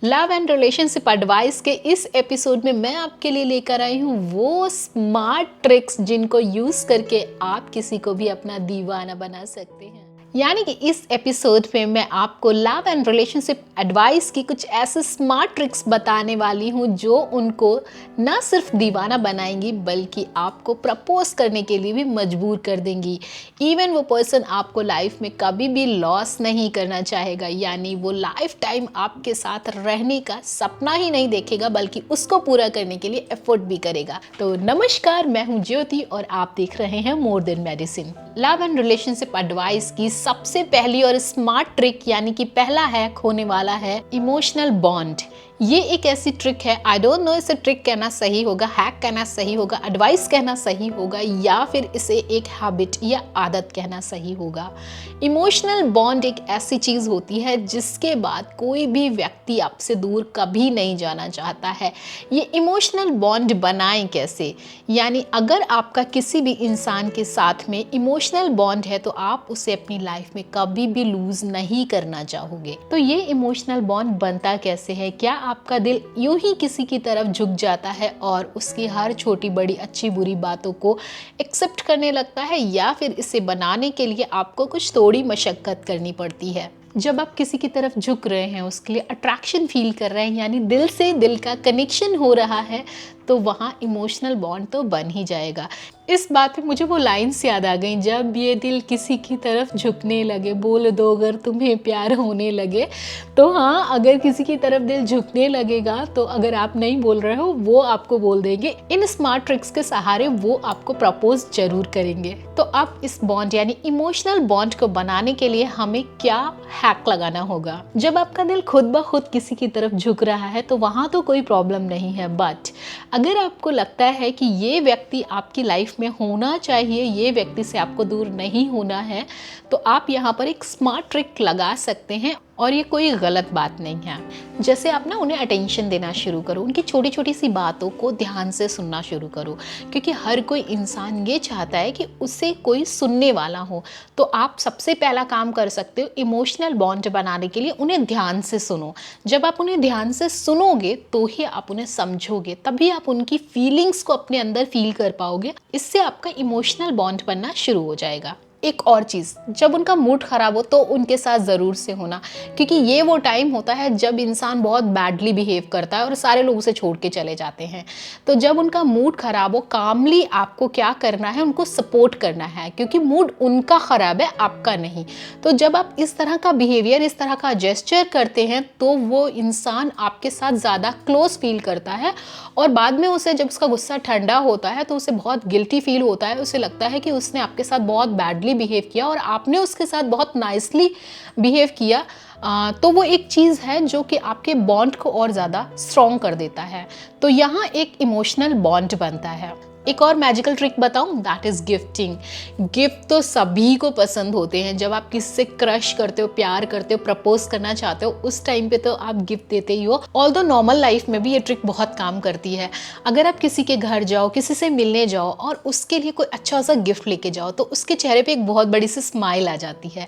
Love and relationship advice के इस episode में मैं आपके लिए लेकर आई हूँ वो स्मार्ट ट्रिक्स जिनको यूज करके आप किसी को भी अपना दीवाना बना सकते हैं। यानी कि इस एपिसोड में मैं आपको लव एंड रिलेशनशिप एडवाइस की कुछ ऐसे स्मार्ट ट्रिक्स बताने वाली हूँ जो उनको न सिर्फ दीवाना बनाएंगी बल्कि आपको प्रपोज करने के लिए भी मजबूर कर देंगी। इवन वो पर्सन आपको लाइफ में कभी भी लॉस नहीं करना चाहेगा, यानी वो लाइफ टाइम आपके साथ रहने का सपना ही नहीं देखेगा बल्कि उसको पूरा करने के लिए एफर्ट भी करेगा। तो नमस्कार, मैं हूँ ज्योति और आप देख रहे हैं more than medicine. Love and relationship advice की सबसे पहली और स्मार्ट ट्रिक यानी कि पहला हैक होने वाला है इमोशनल बॉन्ड। ये एक ऐसी ट्रिक है, आई डोंट नो इसे ट्रिक कहना सही होगा, हैक कहना सही होगा, एडवाइस कहना सही होगा या फिर इसे एक हैबिट या आदत कहना सही होगा। इमोशनल बॉन्ड एक ऐसी चीज़ होती है जिसके बाद कोई भी व्यक्ति आपसे दूर कभी नहीं जाना चाहता है। ये इमोशनल बॉन्ड बनाएं कैसे, यानी अगर आपका किसी भी इंसान के साथ में इमोशनल बॉन्ड है तो आप उसे अपनी लाइफ में कभी भी लूज नहीं करना चाहोगे। तो ये इमोशनल बॉन्ड बनता कैसे है? क्या आपका दिल यूं ही किसी की तरफ झुक जाता है और उसकी हर छोटी बड़ी अच्छी बुरी बातों को एक्सेप्ट करने लगता है, या फिर इसे बनाने के लिए आपको कुछ थोड़ी मशक्कत करनी पड़ती है? जब आप किसी की तरफ झुक रहे हैं, उसके लिए अट्रैक्शन फील कर रहे हैं, यानी दिल से दिल का कनेक्शन हो रहा है, तो वहाँ इमोशनल बॉन्ड तो बन ही जाएगा। इस बात पे मुझे वो लाइन्स याद आ गई, जब ये दिल किसी की तरफ झुकने लगे बोल दो अगर तुम्हें प्यार होने लगे। तो हाँ, अगर किसी की तरफ दिल झुकने लगेगा तो अगर आप नहीं बोल रहे हो वो आपको बोल देंगे। इन स्मार्ट ट्रिक्स के सहारे वो आपको प्रपोज जरूर करेंगे। तो अब इस बॉन्ड यानी इमोशनल बॉन्ड को बनाने के लिए हमें क्या हैक लगाना होगा? जब आपका दिल खुद ब खुद किसी की तरफ झुक रहा है तो वहाँ तो कोई प्रॉब्लम नहीं है, बट अगर आपको लगता है कि ये व्यक्ति आपकी लाइफ में होना चाहिए, ये व्यक्ति से आपको दूर नहीं होना है, तो आप यहाँ पर एक स्मार्ट ट्रिक लगा सकते हैं। और ये कोई गलत बात नहीं है। जैसे आप ना उन्हें अटेंशन देना शुरू करो, उनकी छोटी छोटी सी बातों को ध्यान से सुनना शुरू करो, क्योंकि हर कोई इंसान ये चाहता है कि उसे कोई सुनने वाला हो। तो आप सबसे पहला काम कर सकते हो, इमोशनल बॉन्ड बनाने के लिए उन्हें ध्यान से सुनो। जब आप उन्हें ध्यान से सुनोगे तो ही आप उन्हें समझोगे, तभी आप उनकी फीलिंग्स को अपने अंदर फील कर पाओगे। इससे आपका इमोशनल बॉन्ड बनना शुरू हो जाएगा। एक और चीज़, जब उनका मूड ख़राब हो तो उनके साथ ज़रूर से होना, क्योंकि ये वो टाइम होता है जब इंसान बहुत बैडली बिहेव करता है और सारे लोग उसे छोड़ के चले जाते हैं। तो जब उनका मूड ख़राब हो, कामली आपको क्या करना है, उनको सपोर्ट करना है, क्योंकि मूड उनका ख़राब है, आपका नहीं। तो जब आप इस तरह का बिहेवियर, इस तरह का जेस्चर करते हैं तो वो इंसान आपके साथ ज़्यादा क्लोज फील करता है और बाद में उसे जब उसका गुस्सा ठंडा होता है तो उसे बहुत गिल्टी फील होता है। उसे लगता है कि उसने आपके साथ बहुत बैडली बिहेव किया और आपने उसके साथ बहुत नाइसली बिहेव किया। तो वो एक चीज़ है जो कि आपके बॉन्ड को और ज़्यादा स्ट्रॉन्ग कर देता है। तो यहाँ एक इमोशनल बॉन्ड बनता है। एक और मैजिकल ट्रिक बताऊं, दैट इज़ गिफ्टिंग। गिफ्ट तो सभी को पसंद होते हैं। जब आप किसी से क्रश करते हो, प्यार करते हो, प्रपोज करना चाहते हो, उस टाइम पे तो आप गिफ्ट देते ही हो। ऑल्दो नॉर्मल लाइफ में भी ये ट्रिक बहुत काम करती है। अगर आप किसी के घर जाओ, किसी से मिलने जाओ और उसके लिए कोई अच्छा सा गिफ्ट लेके जाओ तो उसके चेहरे पे एक बहुत बड़ी सी स्माइल आ जाती है।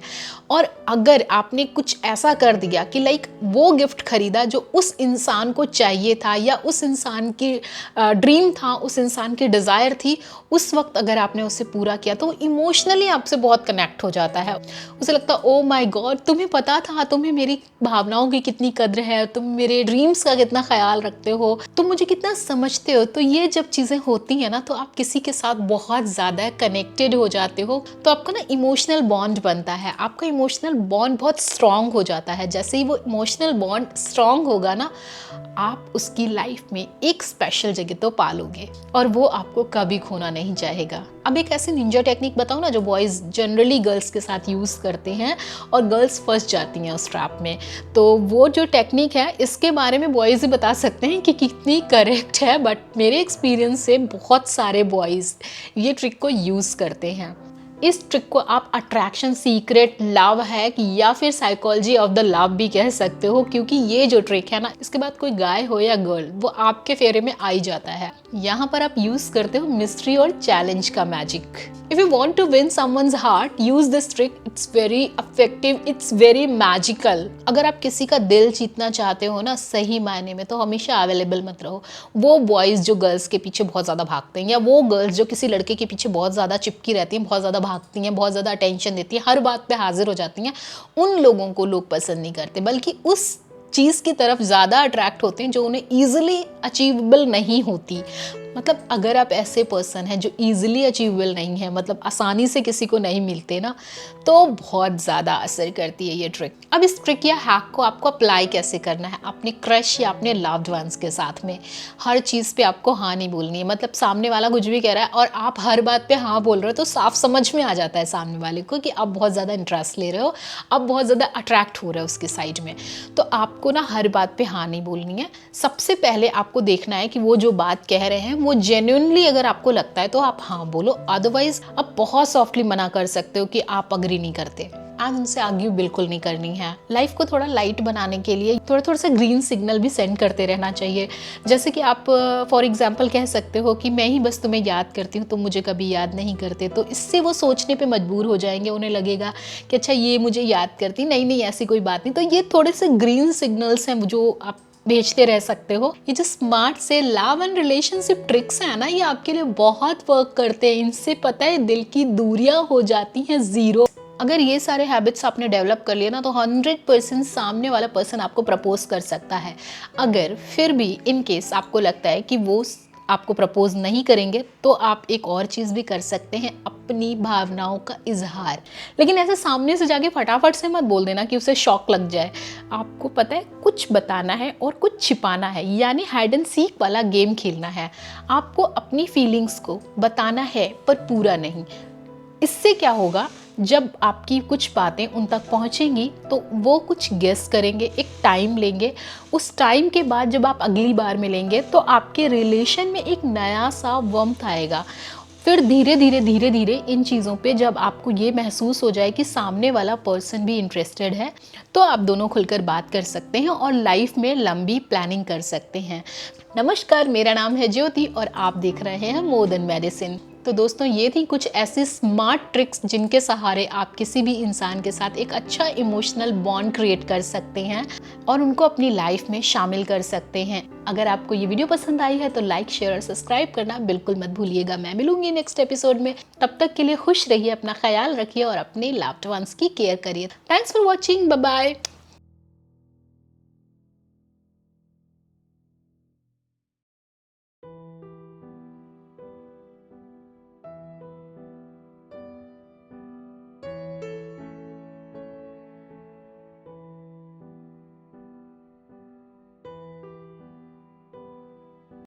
और अगर आपने कुछ ऐसा कर दिया कि लाइक वो गिफ्ट खरीदा जो उस इंसान को चाहिए था या उस इंसान की ड्रीम था, उस इंसान की डिज़ायर थी, उस वक्त अगर आपने उसे पूरा किया तो इमोशनली आपसे बहुत कनेक्ट हो जाता है। उसे लगता है ओ माय गॉड, तुम्हें पता था, तुम्हें मेरी भावनाओं की कितनी कद्र है, तुम मेरे ड्रीम्स का कितना ख्याल रखते हो, तुम मुझे कितना समझते हो। तो ये जब चीज़ें होती हैं ना तो आप किसी के साथ बहुत ज़्यादा कनेक्टेड हो जाते हो, तो आपका ना इमोशनल बॉन्ड बनता है, आपका इमोशनल बॉन्ड बहुत स्ट्रॉन्ग हो जाता है। जैसे ही वो इमोशनल बॉन्ड स्ट्रॉन्ग होगा ना, आप उसकी लाइफ में एक स्पेशल जगह तो पालोगे और वो आपको कभी खोना नहीं चाहेगा। अब एक ऐसी निंजा टेक्निक बताऊँ ना जो बॉयज़ जनरली गर्ल्स के साथ यूज़ करते हैं और गर्ल्स फंस जाती हैं उस ट्रैप में। तो वो जो टेक्निक है इसके बारे में बॉयज़ ही बता सकते हैं कि कितनी करेक्ट है, बट मेरे एक्सपीरियंस से बहुत सारे बॉयज़ ये ट्रिक को यूज़ करते हैं। इस ट्रिक को आप अट्रैक्शन सीक्रेट लव हैक या फिर साइकोलॉजी ऑफ द लव भी कह सकते हो, क्योंकि ये जो ट्रिक है ना, इसके बाद कोई गाय हो या गर्ल वो आपके फेरे में आ ही जाता है। यहाँ पर आप यूज करते हो मिस्ट्री और चैलेंज का magic. If you want to win someone's heart, use this trick. It's very effective, it's very magical. अगर आप किसी का दिल जीतना चाहते हो ना सही मायने में, तो हमेशा अवेलेबल मत रहो। वो बॉयज़ जो गर्ल्स के पीछे बहुत ज़्यादा भागते हैं, या वो गर्ल्स जो किसी लड़के के पीछे बहुत ज़्यादा चिपकी रहती हैं, बहुत ज़्यादा भागती हैं, बहुत ज़्यादा अटेंशन देती हैं, हर बात पे हाजिर हो जाती हैं, उन लोगों को लोग पसंद नहीं करते, बल्कि उस चीज़ की तरफ ज़्यादा अट्रैक्ट होते हैं जो उन्हें ईजिली अचीवेबल नहीं होती। मतलब अगर आप ऐसे पर्सन हैं जो ईजिली अचीवेबल नहीं है, मतलब आसानी से किसी को नहीं मिलते ना, तो बहुत ज़्यादा असर करती है ये ट्रिक। अब इस ट्रिक या हैक को आपको अप्लाई कैसे करना है अपने क्रश या अपने लव्ड वंस के साथ में। हर चीज़ पे आपको हाँ नहीं बोलनी है। मतलब सामने वाला कुछ भी कह रहा है और आप हर बात पे हाँ बोल रहे हो, तो साफ समझ में आ जाता है सामने वाले को कि आप बहुत ज़्यादा इंटरेस्ट ले रहे हो, आप बहुत ज़्यादा अट्रैक्ट हो रहे हो उसकी साइड में। तो आपको ना हर बात पे हाँ नहीं बोलनी है। सबसे पहले आपको देखना है कि वो जो बात कह रहे हैं वो जेन्युइनली अगर आपको लगता है तो आप हाँ बोलो, अदरवाइज आप बहुत सॉफ्टली मना कर सकते हो कि आप अग्री नहीं करते। आज उनसे आर्ग्यू बिल्कुल नहीं करनी है। लाइफ को थोड़ा लाइट बनाने के लिए थोड़ा थोड़ा सा ग्रीन सिग्नल भी सेंड करते रहना चाहिए। जैसे कि आप फॉर एग्जांपल कह सकते हो कि मैं ही बस तुम्हें याद करती हूँ, तुम मुझे कभी याद नहीं करते। तो इससे वो सोचने पे मजबूर हो जाएंगे, उन्हें लगेगा कि अच्छा ये मुझे याद करती, नहीं नहीं ऐसी कोई बात नहीं। तो ये थोड़े से ग्रीन सिग्नल्स हैं जो आप भेजते रह सकते हो। ये जो स्मार्ट से लव एंड रिलेशनशिप ट्रिक्स हैं ना, ये आपके लिए बहुत वर्क करते हैं। इनसे पता है दिल की दूरियां हो जाती हैं ज़ीरो। अगर ये सारे हैबिट्स आपने डेवलप कर लिए ना, तो 100% सामने वाला पर्सन आपको प्रपोज कर सकता है। अगर फिर भी इन केस आपको लगता है कि वो आपको प्रपोज नहीं करेंगे, तो आप एक और चीज़ भी कर सकते हैं, अपनी भावनाओं का इजहार। लेकिन ऐसे सामने से जाके फटाफट से मत बोल देना कि उसे शॉक लग जाए। आपको पता है कुछ बताना है और कुछ छिपाना है, यानी हाइड एंड सीक वाला गेम खेलना है। आपको अपनी फीलिंग्स को बताना है पर पूरा नहीं। इससे क्या होगा, जब आपकी कुछ बातें उन तक पहुंचेंगी तो वो कुछ गेस करेंगे, एक टाइम लेंगे। उस टाइम के बाद जब आप अगली बार मिलेंगे तो आपके रिलेशन में एक नया सा वम्थ आएगा। फिर धीरे धीरे इन चीज़ों पे जब आपको ये महसूस हो जाए कि सामने वाला पर्सन भी इंटरेस्टेड है, तो आप दोनों खुलकर बात कर सकते हैं और लाइफ में लंबी प्लानिंग कर सकते हैं। नमस्कार, मेरा नाम है ज्योति और आप देख रहे हैं मोर देन मेडिसिन। तो दोस्तों, ये थी कुछ ऐसी स्मार्ट ट्रिक्स जिनके सहारे आप किसी भी इंसान के साथ एक अच्छा इमोशनल बॉन्ड क्रिएट कर सकते हैं और उनको अपनी लाइफ में शामिल कर सकते हैं। अगर आपको ये वीडियो पसंद आई है तो लाइक, शेयर और सब्सक्राइब करना बिल्कुल मत भूलिएगा। मैं मिलूंगी नेक्स्ट एपिसोड में। तब तक के लिए खुश रहिए, अपना ख्याल रखिए और अपने लव्ड वंस की केयर करिए। Thanks for watching, bye bye.